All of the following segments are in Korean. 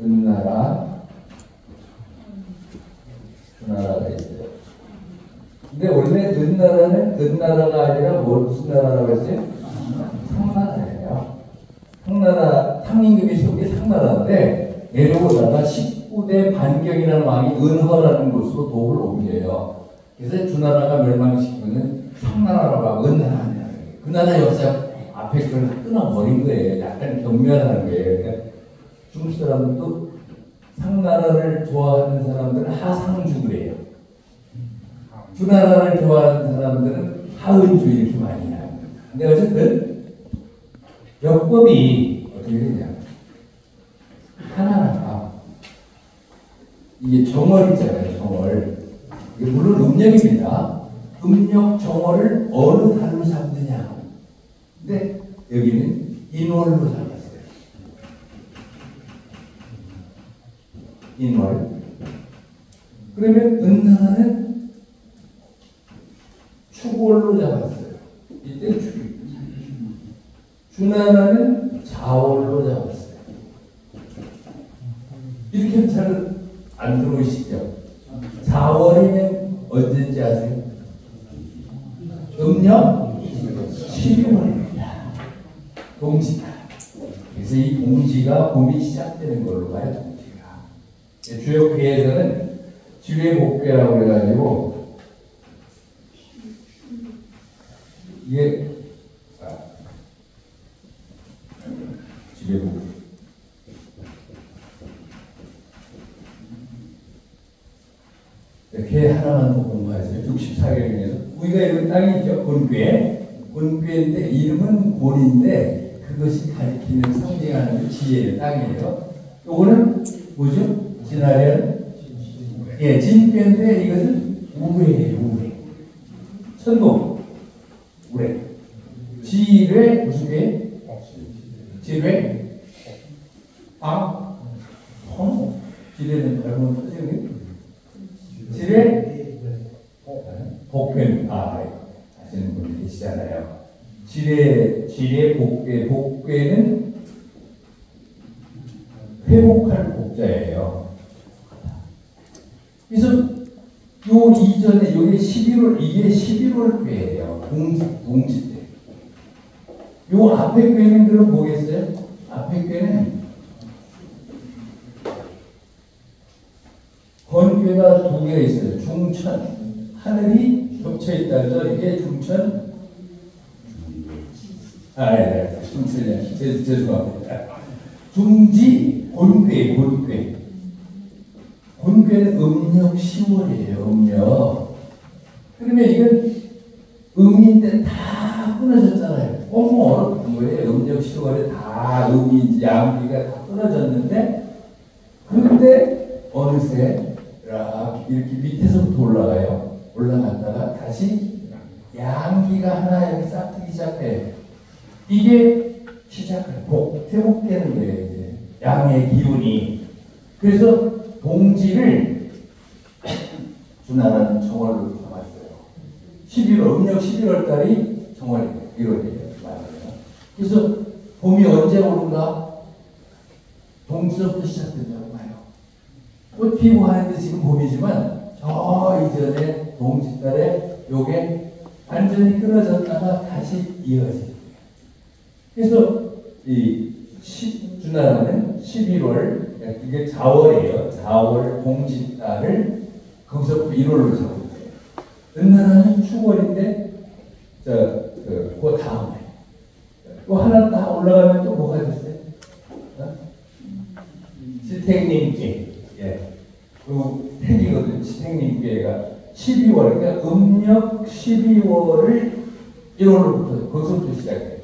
은나라, 주나라가 있어요. 근데 원래 은나라는 은나라가 아니라 무슨 나라라고 했어요? 상나라예요. 상나라, 상임금이 속이 상나라인데 내려오다가 19대 반경이라는 왕이 은허라는 곳으로 도를 옮겨요. 그래서 주나라가 멸망시키면 상나라라고 은나라냐. 그 나라 역사 앞에 그걸 끊어버린 거예요. 약간 경멸하는 거예요. 그러니까 중국 사람들도 상나라를 좋아하는 사람들은 하상주 그래요. 주나라를 좋아하는 사람들은 하은주 이렇게 많이 해요. 근데 어쨌든 역법이 어떻게 되냐. 하나라가 이게 정월 있잖아요. 정월. 이게 물론 음력입니다. 음력 정월을 어느 달로 잡느냐. 근데 여기는 인월로 잡았어요. 인월. 그러면 은나라는 축월로 잡았어요. 이때 축. 주나라는 자월로 잡았어요. 이렇게 잘 안 들어오시죠? 자월이면 언제인지 아세요? 음력 12월입니다. 동지가. 그래서 이 동지가 봄이 시작되는 걸로 봐요. 동지가. 주역회에서는 지뢰복괴라고 해가지고 이게 지뢰복괴. 이렇게 하나만 더 공부하세요. 64경에서 우리가 이런 땅이 있죠. 곤괴. 곤괴인데 이름은 곤인데 그것이 가리키는 상징하는 지혜의 땅이에요. 요거는 뭐죠? 진화련. 예, 진괴인데 이것은 우회예요. 우회. 천동. 우회. 지뢰 무슨 괴? 지뢰. 아. 지뢰는 얼마나 터지는 지뢰 복괴. 아시는 분이 계시잖아요. 지뢰 복괴. 복괴는 회복할 복자예요. 그래서 요 이전에 요게 11월 이게 11월 꾀예요. 동지 때. 요 앞에 꾀는 그럼 뭐겠어요? 앞에 꾀는 건괴가 두 개가 있어요. 중천, 하늘이 겹쳐 있다죠. 이게 중천. 네. 중천이요. 죄송합니다. 중지, 곤괴. 곤괴는 음력 10월이에요. 음력. 그러면 이건 음인데 다 끊어졌잖아요. 너무 어렵던 거예요. 음력 10월에 다 음이, 양기가 다 끊어졌는데, 그런데 어느새 이렇게 밑에서부터 올라가요. 올라갔다가 다시 양기가 하나 여기 싹 트기 시작해요. 이게 시작해요. 회복되는 거예요. 이제 양의 기운이. 그래서 동지를 주나라는 정월로 잡았어요. 11월, 음력 11월 달이 정월이에요. 1월이에요. 그래서 봄이 언제 오는가? 동지서부터 시작된다고 봐요. 꽃 피고 하는데 지금 봄이지만 저 이전에 동짓달에 요게 완전히 끊어졌다가 다시 이어지는 거예요. 그래서 이 주나라는 11월 이게 자월이에요. 자월 동짓달을 거기서부터 1월로 잡은 거예요. 은나라는 축월인데 그 다음에 또 하나 딱 올라가면 또 뭐가 됐어요? 지택님께. 예. 그 택이거든요. 지택님께가 12월, 그러니까 음력 12월을 1월로부터 거기서부터 시작해요.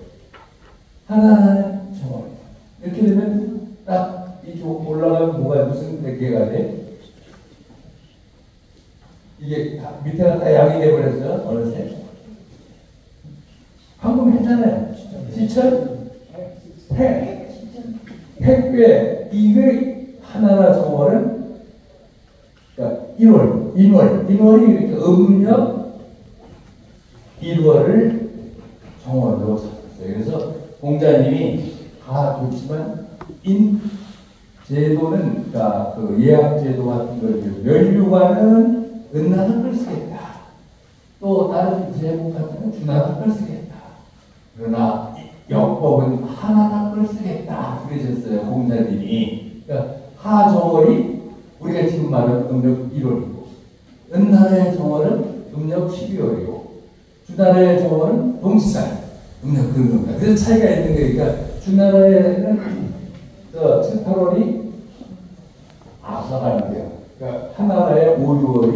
하나하나 정월. 이렇게 되면 딱 이쪽 올라가면 뭐가 무슨 대개가 돼? 이게 밑에가 다 양이 돼버렸어요. 어느새. 방금 했잖아요. 지천, 택괴. 이게 하나나 정월은 그러니까 1월이 이렇게 음력 1월을 정월로 잡았어요. 그래서 공자님이 다 좋지만 제도는 그러니까 그 예약 제도 같은 걸 면류관은 은나라를 쓰겠다. 또 다른 제목 같은 건 주나라를 쓰겠다. 그러나 역법은 하나라를 쓰겠다. 그러셨어요 공자님이. 그러니까 하 정월이 우리가 지금 말하는 음력 1월이고 은나라의 정월은 음력 12월이고 주나라의 정월은 동시살 음력 그런 겁니다. 그래서 차이가 있는 거니까 주나라에는 7, 8월이 앞서가는데요. 그러니까 하나라의 5, 6월이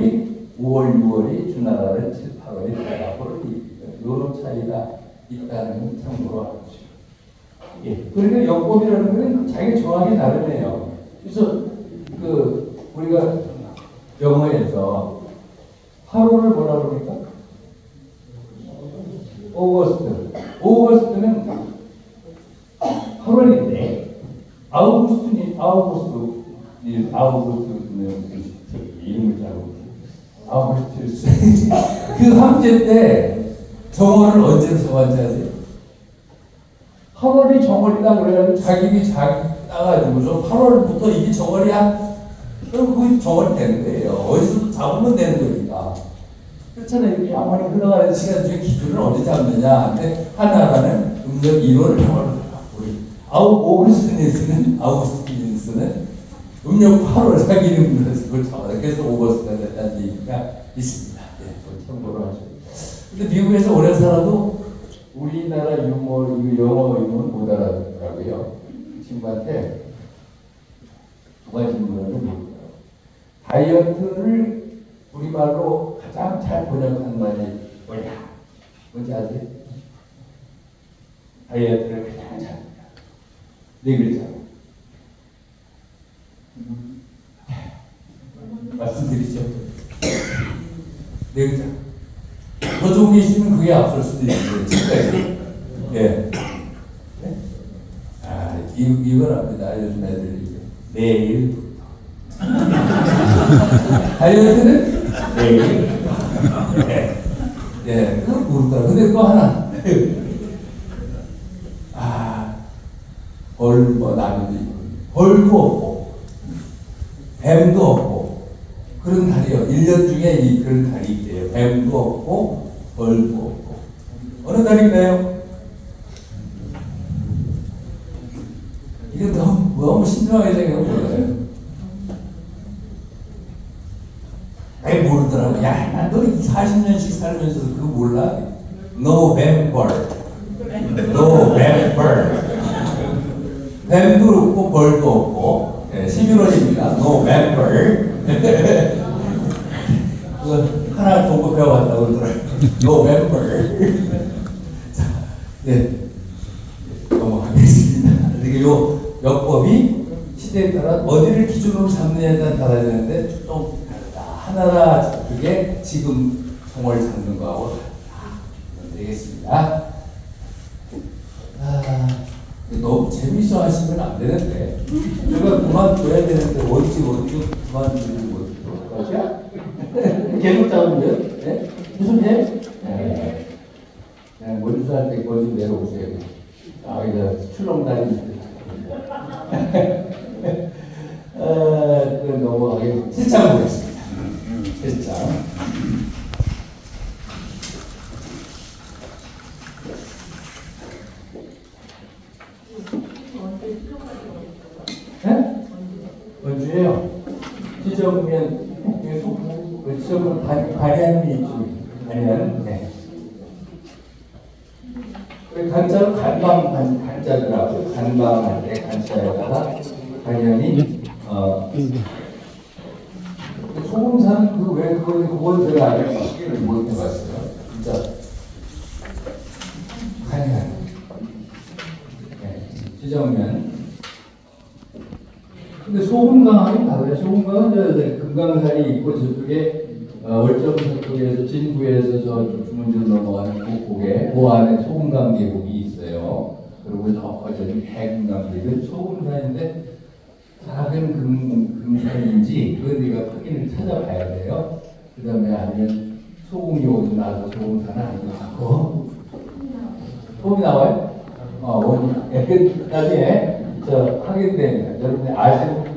5월, 6월이 주나라의 7, 8월이 앞으로 이런 차이가 있다는 건 참고로 알아주시고. 예. 그러니까 역법이라는 건 자기 정확히 다르네요. 그래서 우리가 영어에서 8월을 뭐라 그럽니까? 오거스트는 8월인데 아우구스트는 이름을 잘못 아우구스투스 그 황제 때 정월을 언제로 정한지 아세요? 8월이 정월이다 그래가지고 자기 따가지고서 8월부터 이게 정월이야? 그럼 그게 정월이 되는 거예요. 어디서 잡으면 되는 거니까. 그렇잖아요. 이렇게 양반이 흘러가는 시간 중에 기준을 어디 잡느냐. 근데 하나라는 음력 1월 정월을 아우구스티누스는 음력 8월 사귀는 그걸 잡아요. 그래서 오거스트가 됐다는 얘기가 있습니다. 예, 참고로 하죠. 근데 미국에서 오래 살아도 우리나라 영어 유머는 못 알아듣더라고요. 친구한테 두 가지 질문을 드리고요. 다이어트를 우리말로 가장 잘 번역한 말이 뭐냐? 뭔지 아세요? 다이어트를 가장 잘. 네 글자. 말씀드리죠. 네 글자. 더 좋은 게 있으면 그게 앞설 수도 있는데, 진짜요. 예. 네? 이걸 압니다. 요즘 애들이 이제. 내일부터. 다이어트는 내일부터. 네. 예, 그걸 모르더라. 근데 또 하나. 나비도 있고, 벌도 없고, 뱀도 없고, 그런 달이요. 1년 중에 그런 달이 있대요. 뱀도 없고, 벌도 없고. 어느 달인가요? 이게 너무 신중하게 생각해보세요. 아예 모르더라고. 야, 난 너 40년씩 살면서도 그거 몰라? 노벤벌. 뱀도 없고 벌도 없고. 예, 11월입니다. 노벤벌. 하나 동거 배워갔다고 그러더라고요. 노벤벌. 자, 네. 넘어가겠습니다. 이게 요 역법이 시대에 따라 어디를 기준으로 잡느냐에 따라 달라지는데 좀 다르다. 하나라 그게 지금 정월 잡는 거하고 다르다. 되겠습니다. 너무 재밌어 하시면 안 되는데 제가 그만둬야 되는데 어찌 그만두지 못하죠? 계속 잡으면 네? 무슨 해? 그냥 원수할 때 거기 내려오세요. 이제 출렁다리 그럼 넘어가겠습니다. 7장 보겠습니다. 7장. 네? 원주예요. 지정면 지정은 관양이 있죠. 관양. 네. 간자로 간자더라고요. 간방할 때 간자에다가 관양이 소금산 왜 그걸 제가 알기를 못 해봤어요. 진짜 관양. 네. 지정면. 근데 소금강하긴 달라요. 소금강은 금강산이 있고 저쪽에 월정 저쪽에서 진구에서 저 주문지로 넘어가는 곳에 그 안에 소금강 계곡이 있어요. 그리고 저기 해금강 계곡은 소금산인데 작은 금산인지 그건 네가 확인을 찾아봐야 돼요. 그 다음에 아니면 소금이 어디 나서 소금산은 아니고 소금이 나와요? 나중에 확인됩니다. 여러분이 아시는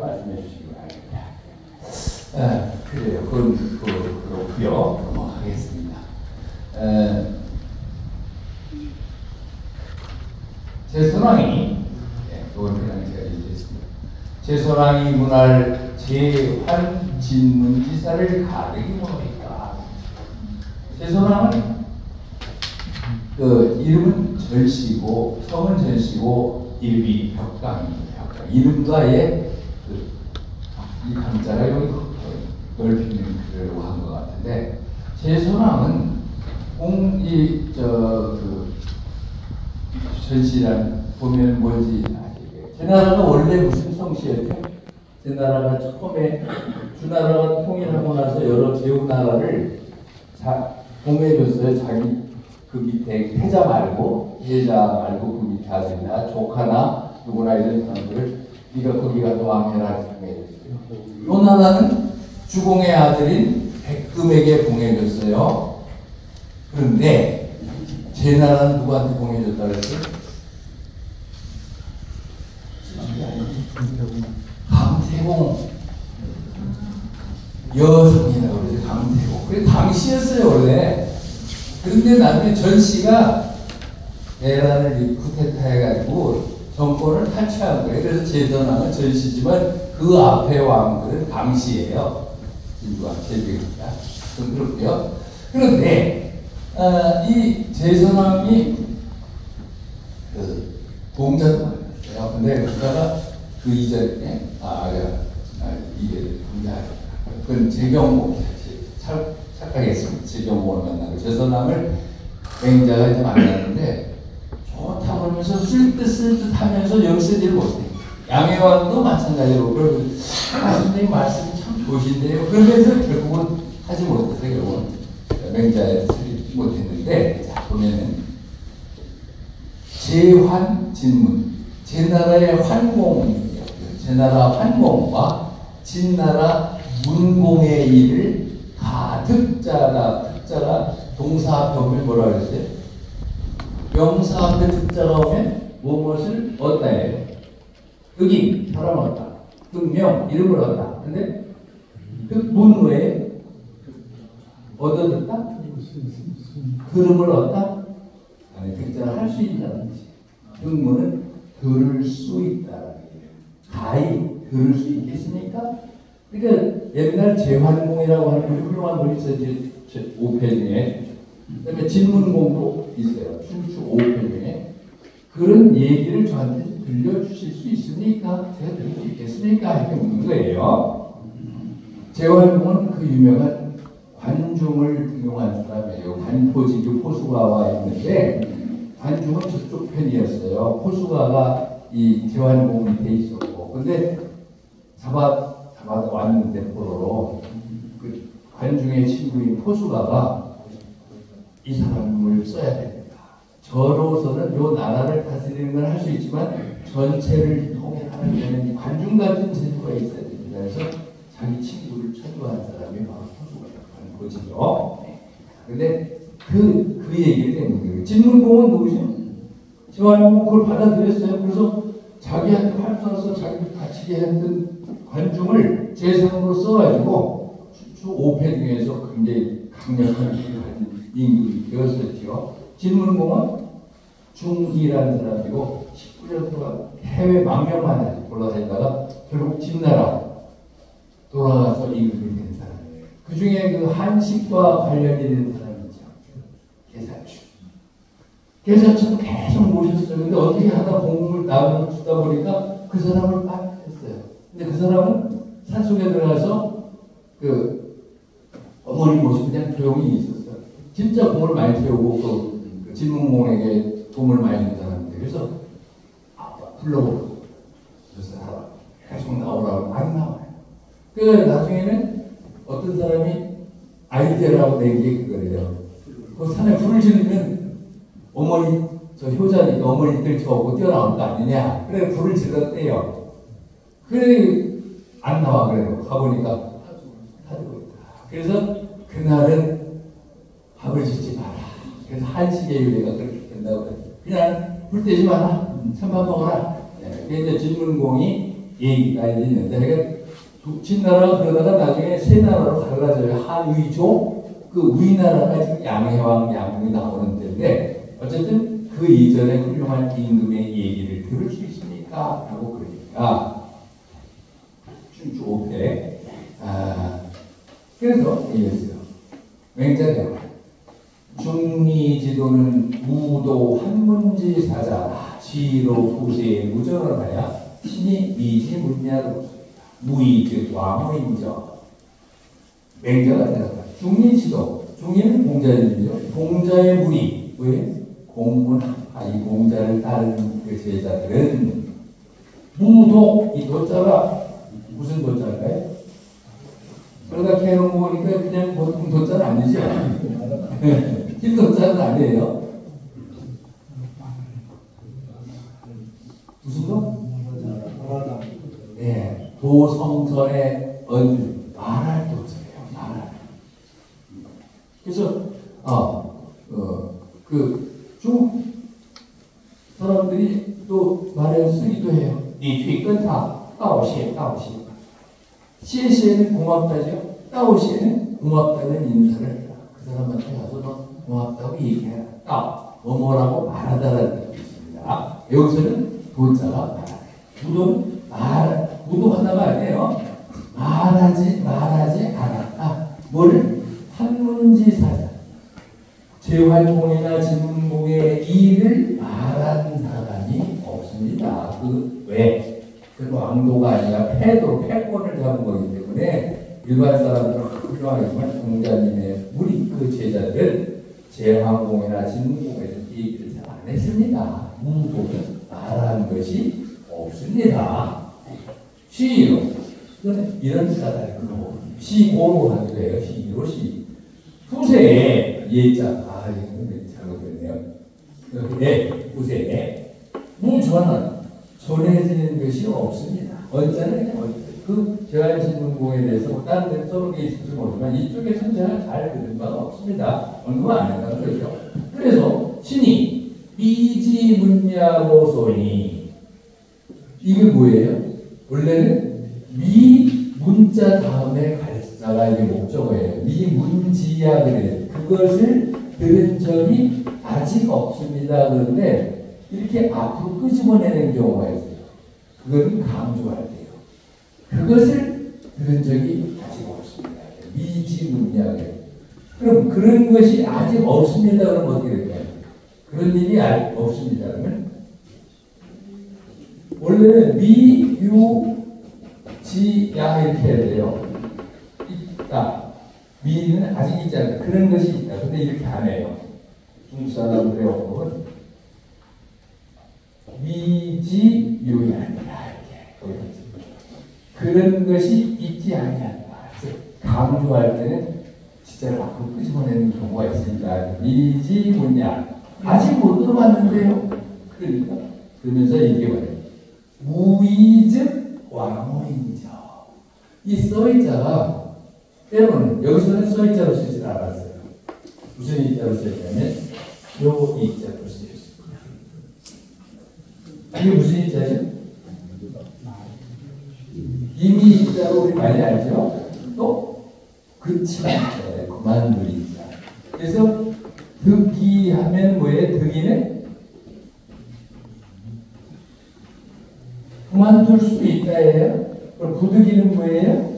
그래요. 그렇고요. 넘어가겠습니다. 제선왕이, 이걸 그냥 제가 얘기했습니다. 제선왕이 문할 제환진문지사를 가르기 뭐니까. 제선왕은 이름은 절씨고 성은 절씨고 이름이 벽강입니다. 벽강. 이름과의 이 강자가 여기 넓히는 글로 한 것 같은데, 제선왕은 전시란 보면 뭔지 아시겠어요? 제 나라가 원래 무슨 성씨였죠? 제 나라가 처음에 주나라가 통일하고 나서 여러 제후나라를 공해줬어요. 자기 그 밑에 패자 말고 그 밑에 아들이나 조카나 누구나 이런 사람들을 네가 거기 가서 왕해라 공해줬어요. 이 나라는 주공의 아들인 백금에게 공해줬어요. 그런데 제 나라는 누구한테 공해줬다 그랬어요? 강태공 여성이라고 그러죠. 강태공. 그게 강씨였어요 원래. 그런데 나중에 전씨가 내란을 쿠데타해가지고 정권을 탈취한 거예요. 그래서 제전왕은 전씨지만 그 앞에 왕들은 강씨예요. 진주왕 제비입니다. 좀 그렇고요. 그런데 이 제전왕이 공자도 만났어요. 근데 그러다가 그 이전에 이게 공자 그건 제경복 착각했습니다. 제경복을 만나고 제선왕을 맹자가 이제 만났는데 좋다 그러면서 쓸듯 하면서 열세지를 못해. 양해왕도 마찬가지로 그러면 선생님 말씀이 참 좋으신데요. 그러면서 결국은 하지 못해서 결국은 맹자에 쓰지 못했는데, 자 보면은 제환진문, 제 나라의 환공이요. 제 나라 환공과 진나라 문공의 일을 특자가 동사 앞에 오면 뭐라 그랬어요? 명사 앞에 특자가 오면 무엇을 얻다예요. 득인, 사람을 얻다. 득명, 이름을 얻다. 근데 득문 외에 얻어듣다? 들음을 얻다? 아니, 특자를 할 수 있다는 뜻이에요. 득문은 들을 수 있다는 얘기예요. 가히 들을 수 있겠습니까? 그러니까 옛날 제환공이라고 하는 우리 훌륭한 분이 있어요. 5페이지에. 그 다음에 진문공도 있어요. 춘추 5페이지에. 그런 얘기를 저한테 들려주실 수 있습니까? 제가 들을 수 있겠습니까? 이렇게 묻는 거예요. 제환공은 그 유명한 관중을 등용한 사람이에요. 관포지교 포수가와 있는데, 관중은 저쪽 편이었어요. 포수가가 이 제환공 밑에 있었고, 근데 왔는데 포로로 그 관중의 친구인 포수가가 이 사람을 써야 됩니다. 저로서는 요 나라를 다스리는 걸 할 수 있지만 전체를 통일하는 데는 관중 같은 제도가 있어야 됩니다. 그래서 자기 친구를 철도한 사람이 바로 포수가였던 거죠. 근데 그 얘기를 때문에 거예요. 진문공은 누구죠? 제환공은 그걸 받아들였어요. 그래서 자기한테 활동해서 자기 갇히게 했던 관중을 재산으로 써가지고 춘추 5패 중에서 굉장히 강력한 힘을 가진 임금이 되었었죠. 진문공은 중기라는 사람이고 19년 동안 해외 망명만 올라다니다가 결국 진나라 돌아가서 임금이 된 사람이에요. 그 중에 그 한식과 관련이 된 사람이죠. 계사축 계속 모셨어요. 근데 어떻게 하다 공을 나무를 주다 보니까 그 사람을 딱 했어요. 근데 그 사람은 산속에 들어가서 그 어머니 모시고 그냥 조용히 있었어요. 진짜 공을 많이 태우고 그 진문공에게 공을 많이 준 사람인데, 그래서 불러보고 그래서 계속 나오라고 안 나와요. 그 나중에는 어떤 사람이 아이디어라고 낸 게 그거래요. 그 산에 불을 지르면 어머니 저 효자니까 어머니들 저보고 뛰어나올 거 아니냐. 그래 불을 질렀대요. 그래 안 나와. 그래도 가보니까 타지고 있다. 그래서 그날은 밥을 짓지 마라. 그래서 한식의 유래가 그렇게 된다고 그랬어요. 그냥 불 떼지 마라. 찬밥 먹어라. 네. 그게 이제 진문공이 얘기가 있는데, 그러니까 진나라가 그러다가 나중에 세 나라로 갈라져요. 한의조, 그 위나라가 지금 양해왕, 양궁이 나오는 데인데 어쨌든 그 이전에 훌륭한 임금의 얘기를 들을 수 있습니까? 라고 그러니까 춘추5패. 그래서 이랬어요. 맹자대로 중리지도는 무도 한문지사자 지로 후세에 무전을 하여 신이 미지문야로 무의즉 왕호인저. 맹자가 생각합니다. 중리지도, 중리는 공자님이죠. 공자의 무리, 왜? 공부나 이 공자를 따르는 그 제자들은 무도, 이 도자가 무슨 도자일까요? 그러다 캐논 보니까 그냥 보통 도자는 아니죠. 흰 도자는 아니에요. 무슨 도? 네, 도성선의 말할 도자예요. 말할. 그래서 중 사람들이 또 말을 쓰기도 해요. 니 뒤끝다 따오시에 따오시. 시에는 고맙다죠. 따오시에는 고맙다는 인사를 해라. 그 사람한테 가서 너 고맙다고 얘기해라. 뭐라고 말하다라는 뜻이 있습니다. 여기서는 도자가 말하래. 무도는 무도 하나가 아니에요. 말하지 않았다. 뭐를? 한문지사자. 재활공이나 진문공의 일을 말한 사람이 없습니다. 왜? 그 왕도가 아니라 패권을 잡은 거기 때문에 일반 사람들은 훌륭하지만 공자님의 우리 그 제자들은 재활공이나 진문공에서 얘기를 잘 안 했습니다. 무도는 말한 것이 없습니다. 시로 이런 사다리로 시고로 하기도 해요. 시로 시. 후세에 예자. 이거 잘못됐네요. 네, 후세에 무전은 전해지는 것이 없습니다. 언제는 그 재활진문공에 대해서 다른 데 써놓은 게 있을지 모르지만 이쪽에서는 제가 잘 들은 바가 없습니다. 언급 안 했다는 거죠. 그래서 신이 미지문야로소니 이게 뭐예요? 원래는 미 문자 다음에 갈자가 이게 목적어예요. 미문지야 그래요. 그것을 들은 적이 아직 없습니다. 그런데 이렇게 앞으로 끄집어내는 경우가 있어요. 그건 강조할 때요. 그것을 들은 적이 아직 없습니다. 미지문야 그래요. 그럼 그런 것이 아직 없습니다. 그러면 어떻게 될까요? 그런 일이 없습니다. 그러면 원래는 미, 유, 지, 야 이렇게 해야 돼요. 있다. 미는 아직 있지 않다. 그런 것이 있다. 근데 이렇게 안 해요. 중국 사람들의 어법은 미지, 유이 아니라 이렇게. 그런 것이 있지 아니한다. 그래서 강조할 때는 진짜 앞으로 끄집어내는 경우가 있으니까 미지, 문야. 아직 못 들어봤는데요. 그러니까 그러면서 얘기해봐요. 무의즉 왕호인저. 이 써있자가 때로는 여기서는 써있자로 쓰지 않았어요. 무슨 이자로 쓰였냐면 요 이자로 쓰였습니다. 이게 무슨 이자죠? 이미 이자로 우리 많이 알죠? 또 그치만 이자예요. 그만둘 이자. 그래서 득이하면 뭐예요? 득이는 그만둘 수 있다예요. 그럼 부득이는 뭐예요?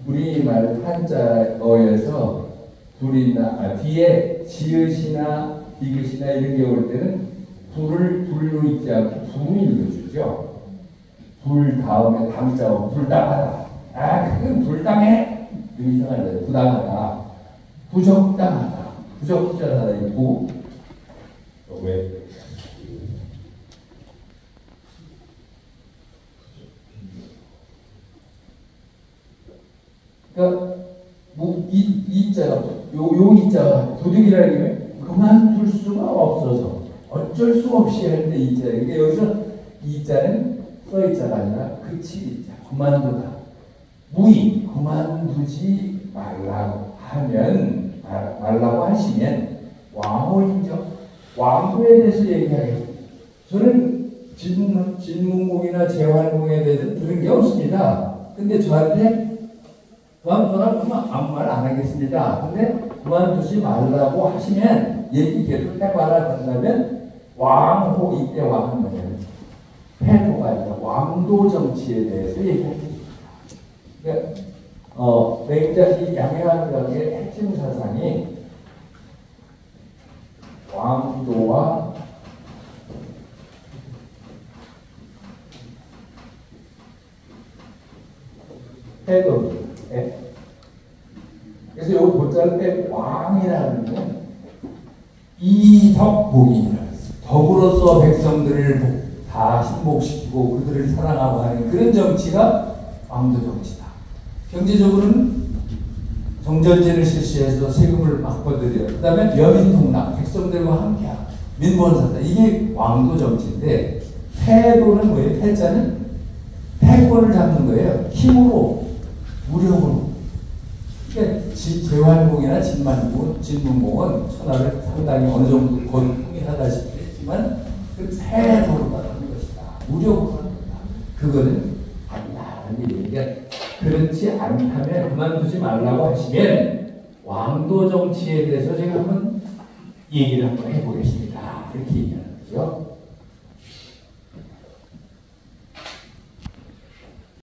우리말 한자어에서 불이나 뒤에 지읒이나 디귿이나 이런 게 올 때는 불로 읽지 않고 불을 읽어주죠. 불 다음에 당자어 불당하다. 그건 불당해. 이상하죠. 부당하다. 부적당하다. 부적절하다. 이거 왜? 그러니까 이자가 요 이자가 부득이라는 게 그만둘 수가 없어서 어쩔 수 없이 하는데 이자예요. 그러니까 여기서 이자는 써이자가 아니라 그칠 이자. 그만두다. 무의 그만두지 말라고 하시면 왕호인죠. 왕호에 대해서 얘기하겠습니다. 저는 진문공이나 재활공에 대해서 들은 게 없어요. 근데 저한테 그만둬라 그러면 아무 말 안 하겠습니다. 근데 그만두지 말라고 하시면 얘기 계속 해봐라 그런다면 왕호 이때 왕은 뭐냐면 패도가 아니라 왕도 정치에 대해서 얘기합니다. 그러니까 굉장히 양해한국의 핵심 사상이 왕도와 패도입니다. 네. 그래서 여기 보자를 때 왕이라는 건 이덕복이라는 덕으로서 백성들을 다 신복시키고 그들을 사랑하고 하는 그런 정치가 왕도 정치다. 경제적으로는 정전제를 실시해서 세금을 막 거두려. 그 다음에 여민통납, 백성들과 함께하고 민본사다. 이게 왕도 정치인데 패도는 뭐예요? 패자는 패권을 잡는 거예요. 힘으로, 무력으로. 그러니까 제활공이나 진문공은 천하를 상당히 어느 정도 통일하다시피 했지만 그 패도로 가는 것이다. 무력으로 가는 것이다. 그거는 아니다라는 얘기가 그렇지 않다면 그만두지 말라고 하시면 왕도 정치에 대해서 제가 한번 얘기를 한번 해보겠습니다. 이렇게 얘기하는 거죠.